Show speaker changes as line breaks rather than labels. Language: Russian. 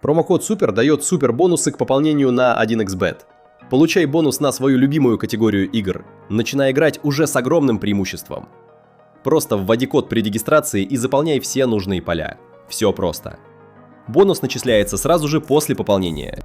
Промокод СУПЕР дает супер бонусы к пополнению на 1xbet. Получай бонус на свою любимую категорию игр. Начинай играть уже с огромным преимуществом. Просто вводи код при регистрации и заполняй все нужные поля. Все просто. Бонус начисляется сразу же после пополнения.